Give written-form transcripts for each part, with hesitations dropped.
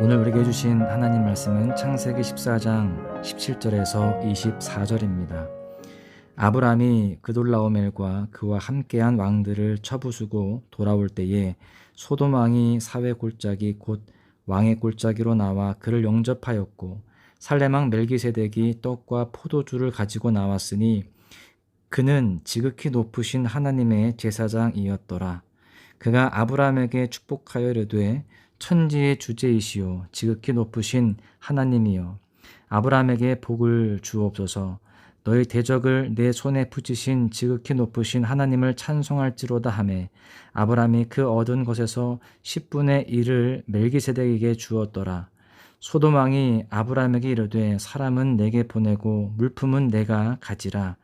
오늘 우리에게 주신 하나님 말씀은 창세기 14장 17절에서 24절입니다. 아브라함이 그돌라오멜과 그와 함께한 왕들을 쳐부수고 돌아올 때에 소돔 왕이 사회 골짜기 곧 왕의 골짜기로 나와 그를 영접하였고 살렘 왕 멜기세덱이 떡과 포도주를 가지고 나왔으니 그는 지극히 높으신 하나님의 제사장이었더라. 그가 아브라함에게 축복하여 이르되 천지의 주제이시오 지극히 높으신 하나님이여 아브라함에게 복을 주옵소서. 너희 대적을 내 손에 붙이신 지극히 높으신 하나님을 찬송할지로다 하매 아브라함이 그 얻은 것에서 10분의 1을 멜기세덱에게 주었더라. 소돔 왕이 아브라함에게 이르되 사람은 내게 보내고 물품은 내가 가지라.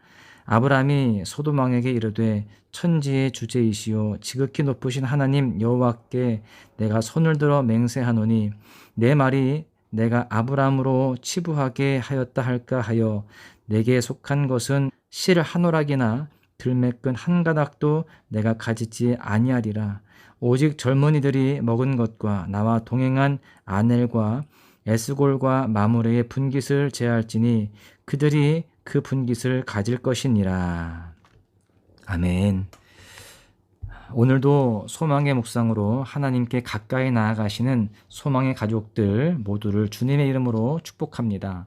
아브라함이 소돔 왕에게 이르되 천지의 주제이시오 지극히 높으신 하나님 여호와께 내가 손을 들어 맹세하노니 내 말이 내가 아브라함으로 치부하게 하였다 할까 하여 내게 속한 것은 실 한 오락이나 들매끈 한 가닥도 내가 가지지 아니하리라. 오직 젊은이들이 먹은 것과 나와 동행한 아넬과 에스골과 마므레의 분깃을 제할지니 그들이 그 분깃을 가질 것이니라. 아멘. 오늘도 소망의 묵상으로 하나님께 가까이 나아가시는 소망의 가족들 모두를 주님의 이름으로 축복합니다.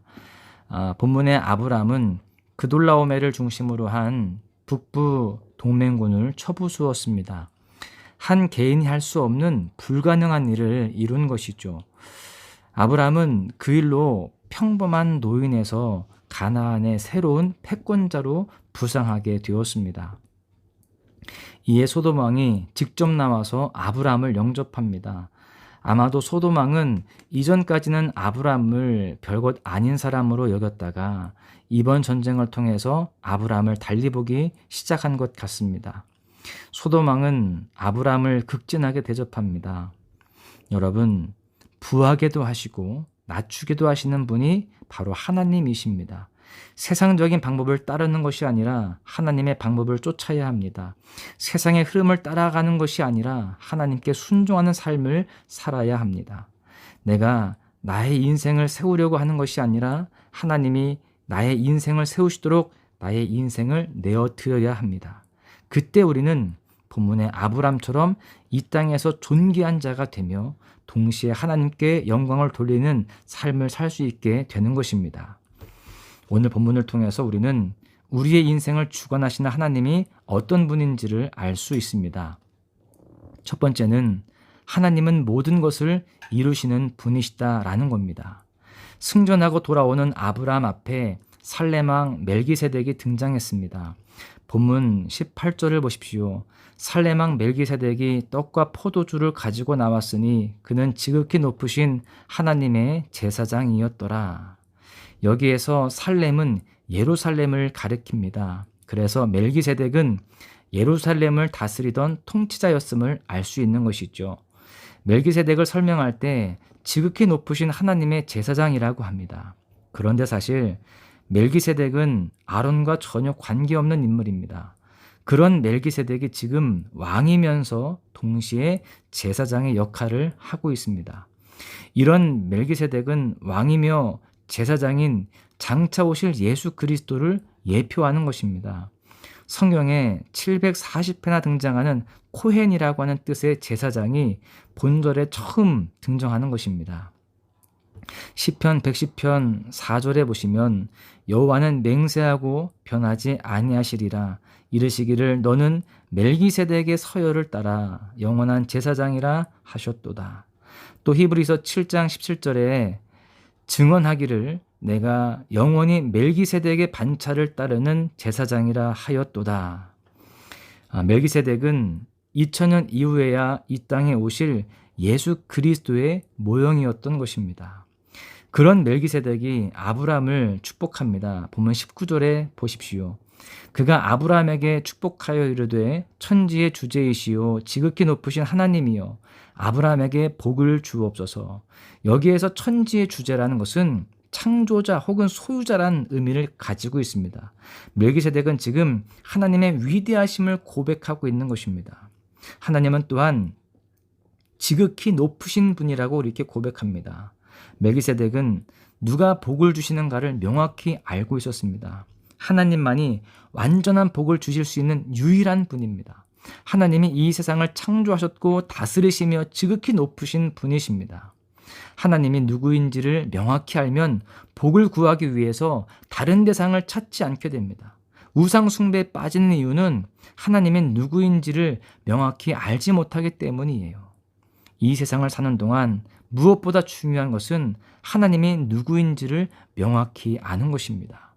본문의 아브람은 그돌라오멜을 중심으로 한 북부 동맹군을 쳐부수었습니다. 한 개인이 할 수 없는 불가능한 일을 이룬 것이죠. 아브람은 그 일로 평범한 노인에서 가나안의 새로운 패권자로 부상하게 되었습니다. 이에 소돔 왕이 직접 나와서 아브람을 영접합니다. 아마도 소돔 왕은 이전까지는 아브람을 별것 아닌 사람으로 여겼다가 이번 전쟁을 통해서 아브람을 달리 보기 시작한 것 같습니다. 소돔 왕은 아브람을 극진하게 대접합니다. 여러분, 부하게도 하시고 낮추기도 하시는 분이 바로 하나님이십니다. 세상적인 방법을 따르는 것이 아니라 하나님의 방법을 쫓아야 합니다. 세상의 흐름을 따라가는 것이 아니라 하나님께 순종하는 삶을 살아야 합니다. 내가 나의 인생을 세우려고 하는 것이 아니라 하나님이 나의 인생을 세우시도록 나의 인생을 내어드려야 합니다. 그때 우리는 본문의 아브람처럼 이 땅에서 존귀한 자가 되며 동시에 하나님께 영광을 돌리는 삶을 살 수 있게 되는 것입니다. 오늘 본문을 통해서 우리는 우리의 인생을 주관하시는 하나님이 어떤 분인지를 알 수 있습니다. 첫 번째는 하나님은 모든 것을 이루시는 분이시다라는 겁니다. 승전하고 돌아오는 아브람 앞에 살렘 왕 멜기세덱이 등장했습니다. 본문 18절을 보십시오. 살렘 왕 멜기세덱이 떡과 포도주를 가지고 나왔으니 그는 지극히 높으신 하나님의 제사장이었더라. 여기에서 살렘은 예루살렘을 가리킵니다. 그래서 멜기세덱은 예루살렘을 다스리던 통치자였음을 알 수 있는 것이죠. 멜기세덱을 설명할 때 지극히 높으신 하나님의 제사장이라고 합니다. 그런데 사실 멜기세덱은 아론과 전혀 관계없는 인물입니다. 그런 멜기세덱이 지금 왕이면서 동시에 제사장의 역할을 하고 있습니다. 이런 멜기세덱은 왕이며 제사장인 장차 오실 예수 그리스도를 예표하는 것입니다. 성경에 740회나 등장하는 코헨이라고 하는 뜻의 제사장이 본절에 처음 등장하는 것입니다. 시편 110편 4절에 보시면 여호와는 맹세하고 변하지 아니하시리라. 이르시기를 너는 멜기세덱의 서열을 따라 영원한 제사장이라 하셨도다. 또 히브리서 7장 17절에 증언하기를 내가 영원히 멜기세덱의 반차를 따르는 제사장이라 하였도다. 멜기세덱은 2000년 이후에야 이 땅에 오실 예수 그리스도의 모형이었던 것입니다. 그런 멜기세덱이 아브람을 축복합니다. 본문 19절에 보십시오. 그가 아브람에게 축복하여 이르되 천지의 주제이시오 지극히 높으신 하나님이여 아브람에게 복을 주옵소서. 여기에서 천지의 주제라는 것은 창조자 혹은 소유자라는 의미를 가지고 있습니다. 멜기세덱은 지금 하나님의 위대하심을 고백하고 있는 것입니다. 하나님은 또한 지극히 높으신 분이라고 이렇게 고백합니다. 멜기세덱은 누가 복을 주시는가를 명확히 알고 있었습니다. 하나님만이 완전한 복을 주실 수 있는 유일한 분입니다. 하나님이 이 세상을 창조하셨고 다스리시며 지극히 높으신 분이십니다. 하나님이 누구인지를 명확히 알면 복을 구하기 위해서 다른 대상을 찾지 않게 됩니다. 우상 숭배에 빠지는 이유는 하나님이 누구인지를 명확히 알지 못하기 때문이에요. 이 세상을 사는 동안 무엇보다 중요한 것은 하나님이 누구인지를 명확히 아는 것입니다.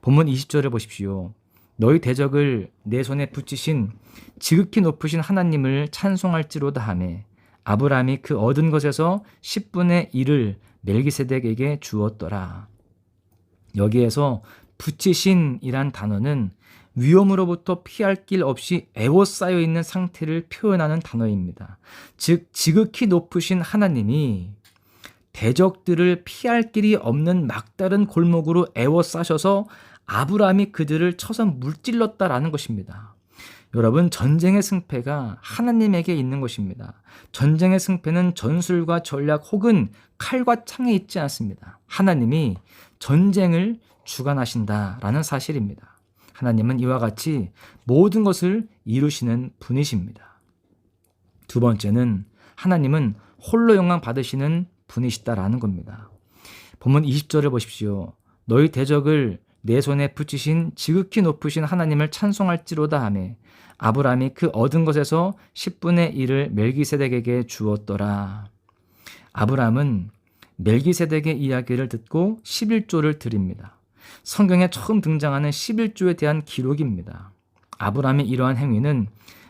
본문 20절을 보십시오. 너희 대적을 내 손에 붙이신 지극히 높으신 하나님을 찬송할지로다 하매 아브라함이 그 얻은 것에서 10분의 1을 멜기세덱에게 주었더라. 여기에서 붙이신이란 단어는 위험으로부터 피할 길 없이 에워싸여 있는 상태를 표현하는 단어입니다. 즉 지극히 높으신 하나님이 대적들을 피할 길이 없는 막다른 골목으로 에워싸셔서 아브라함이 그들을 쳐서 물질렀다라는 것입니다. 여러분, 전쟁의 승패가 하나님에게 있는 것입니다. 전쟁의 승패는 전술과 전략 혹은 칼과 창에 있지 않습니다. 하나님이 전쟁을 주관하신다라는 사실입니다. 하나님은 이와 같이 모든 것을 이루시는 분이십니다. 두 번째는 하나님은 홀로 영광 받으시는 분이시다라는 겁니다. 본문 20절을 보십시오. 너희 대적을 내 손에 붙이신 지극히 높으신 하나님을 찬송할지로다 하매 아브라함이 그 얻은 것에서 10분의 1을 멜기세덱에게 주었더라. 아브라함은 멜기세덱의 이야기를 듣고 11조를 드립니다. 성경에 처음 등장하는 11조에 대한 기록입니다. 아브라함의 이러한 행위는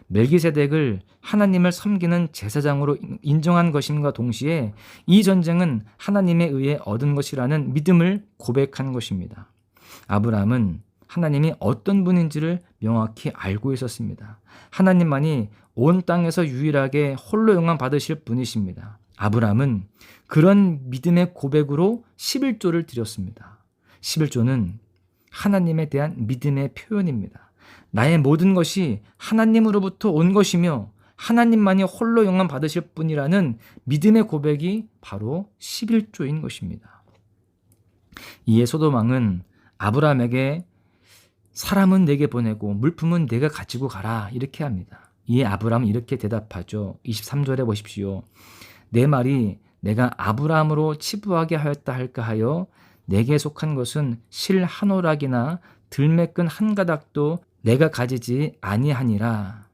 멜기세덱을 하나님을 섬기는 제사장으로 인정한 것임과 동시에 이 전쟁은 하나님에 의해 얻은 것이라는 믿음을 고백한 것입니다. 아브라함은 하나님이 어떤 분인지를 명확히 알고 있었습니다. 하나님만이 온 땅에서 유일하게 홀로 영광 받으실 분이십니다. 아브라함은 그런 믿음의 고백으로 11조를 드렸습니다. 11조는 하나님에 대한 믿음의 표현입니다. 나의 모든 것이 하나님으로부터 온 것이며 하나님만이 홀로 영광 받으실 분이라는 믿음의 고백이 바로 11조인 것입니다. 이에 소돔왕은 아브라함에게 사람은 내게 보내고 물품은 내가 가지고 가라 이렇게 합니다. 이에 아브라함은 이렇게 대답하죠. 23절에 보십시오. 내 말이 내가 아브라함으로 치부하게 하였다 할까 하여 내게 속한 것은 실 한 오락이나 들매끈 한 가닥도 내가 가지지 아니하니라.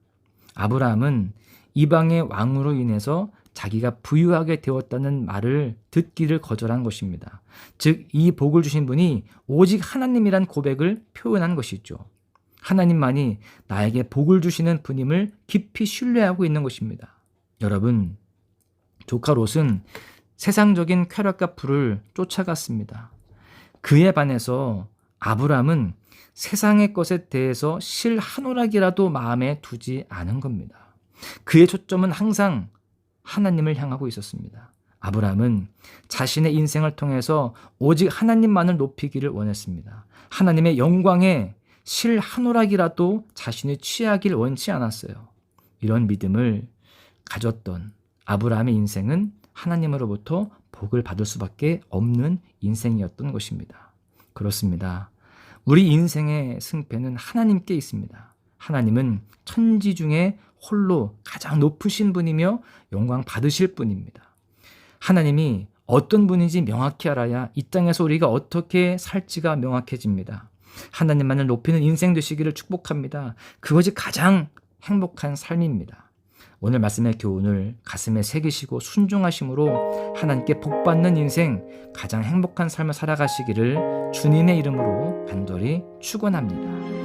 아브라함은 이방의 왕으로 인해서 자기가 부유하게 되었다는 말을 듣기를 거절한 것입니다. 즉, 이 복을 주신 분이 오직 하나님이란 고백을 표현한 것이죠. 하나님만이 나에게 복을 주시는 분임을 깊이 신뢰하고 있는 것입니다. 여러분, 조카 롯은 세상적인 쾌락과 부를 쫓아갔습니다. 그에 반해서 아브라함은 세상의 것에 대해서 실 한 오락이라도 마음에 두지 않은 겁니다. 그의 초점은 항상 하나님을 향하고 있었습니다. 아브라함은 자신의 인생을 통해서 오직 하나님만을 높이기를 원했습니다. 하나님의 영광에 실 한 오락이라도 자신이 취하길 원치 않았어요. 이런 믿음을 가졌던 아브라함의 인생은 하나님으로부터 복을 받을 수밖에 없는 인생이었던 것입니다. 그렇습니다. 우리 인생의 승패는 하나님께 있습니다. 하나님은 천지 중에 홀로 가장 높으신 분이며 영광 받으실 분입니다. 하나님이 어떤 분인지 명확히 알아야 이 땅에서 우리가 어떻게 살지가 명확해집니다. 하나님만을 높이는 인생 되시기를 축복합니다. 그것이 가장 행복한 삶입니다. 오늘 말씀의 교훈을 가슴에 새기시고 순종하심으로 하나님께 복받는 인생, 가장 행복한 삶을 살아가시기를 주님의 이름으로 간절히 축원합니다.